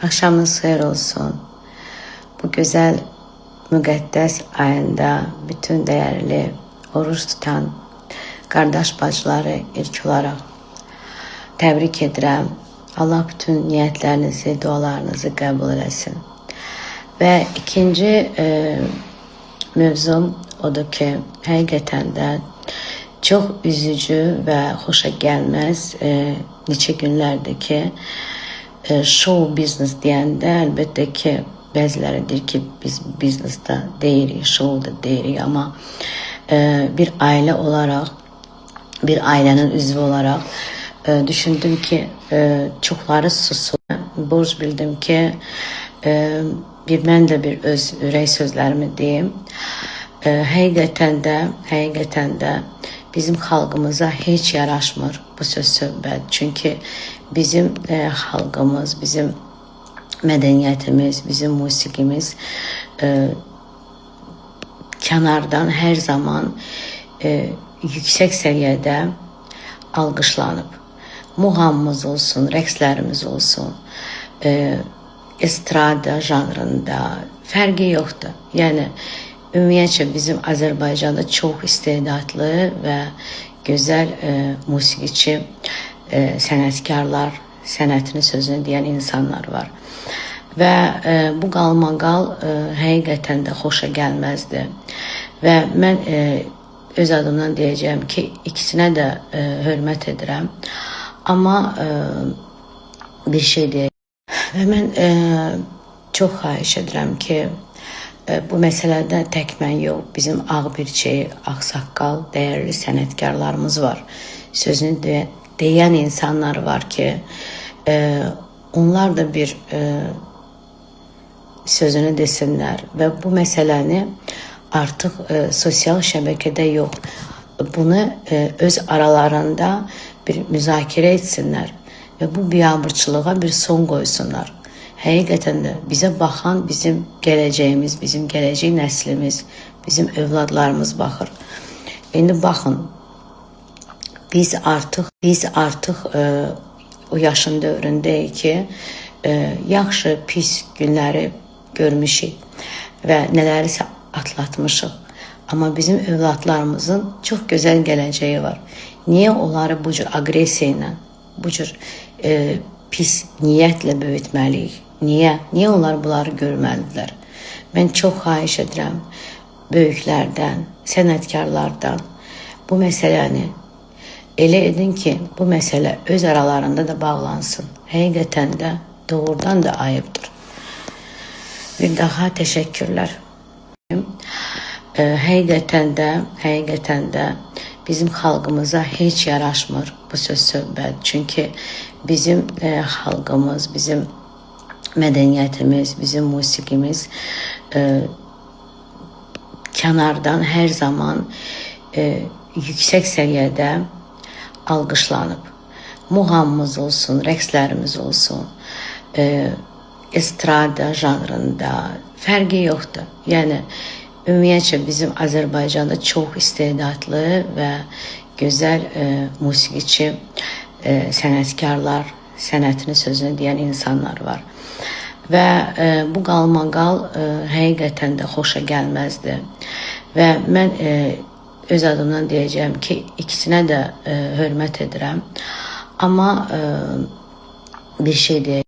Akşamınız hayır olsun. Bu güzel, müqəddəs ayında bütün değerli oruç tutan kardeş bacıları ilk olarak təbrik edirəm. Allah bütün niyetlerinizi, dualarınızı qəbul eləsin. Və ikinci mövzum odur ki, həqiqətən də çox üzücü və xoşa gəlməz neçə günlərdir ki, show business deyəndə əlbəttə ki, bəziləri deyir ki, biz biznesdə deyirik, showda deyirik, amma bir ailə olaraq, bir ailənin üzvü olaraq düşündüm ki, çoxları susur. Borc bildim ki, mən də bir öz ürək sözlərimi deyim. Həqiqətən də bizim xalqımıza heç yaraşmır bu söz söhbət. Çünki bizim xalqımız, bizim mədəniyyətimiz, bizim musiqimiz kənardan hər zaman yüksək səviyyədə alqışlanıb. Muğamımız olsun, rəqslərimiz olsun, estrada janrında fərqi yoxdur. Yəni ümumiyyətcə bizim Azərbaycanda çox istedadlı və gözəl musiqiçi, sənətkarlar, sənətini sözünü deyən insanlar var. Və bu qalmaqal həqiqətən də xoşa gəlməzdi. Və mən öz adımdan deyəcəyim ki, ikisinə də hörmət edirəm. Amma bir şey deyək. Və mən çox xahiş edirəm ki, bu məsələdə tək mən yox, bizim Ağbirçi, Ağsaqqal, dəyərli sənətkarlarımız var. Sözünü deyən insanlar var ki, onlar da bir sözünü desinlər və bu məsələni artıq sosial şəbəkədə yox, bunu öz aralarında bir müzakirə etsinlər və bu biabırçılığa bir son qoysunlar. Həqiqətən də bizə baxan bizim gələcəyimiz, bizim gələcək nəslimiz, bizim övladlarımız baxır. İndi baxın, biz artıq o yaşın dövründəyik ki, yaxşı, pis günləri görmüşük və nələrisə atlatmışıq. Amma bizim övladlarımızın çox gözəl gələcəyi var. Niyə onları bu cür agresiya ilə, bu cür pis niyyətlə böyütməliyik? Niyə onlar bunları görməlidirlər? Mən çox xahiş edirəm böyüklərdən, sənətkarlardan bu məsələni elə edin ki, bu məsələ öz aralarında da bağlansın. Həqiqətən də doğrudan da ayıbdır. Bir daha təşəkkürlər. Həqiqətən də bizim xalqımıza heç yaraşmır bu söz söhbət. Çünki bizim xalqımız, bizim mədəniyyətimiz, bizim musiqimiz kənardan hər zaman yüksək səviyyədə alqışlanıb. Muğamımız olsun, rəqslərimiz olsun, estrada janrında fərqi yoxdur. Yəni ümumiyyətcə bizim Azərbaycanda çox istedadlı və gözəl musiqiçi, sənətkarlar, sənətini sözünü deyən insanlar var. Və bu qalmaqal həqiqətən də xoşa gəlməzdi. Və mən öz adımdan deyəcəyim ki, ikisinə də hörmət edirəm. Amma bir şey deyək.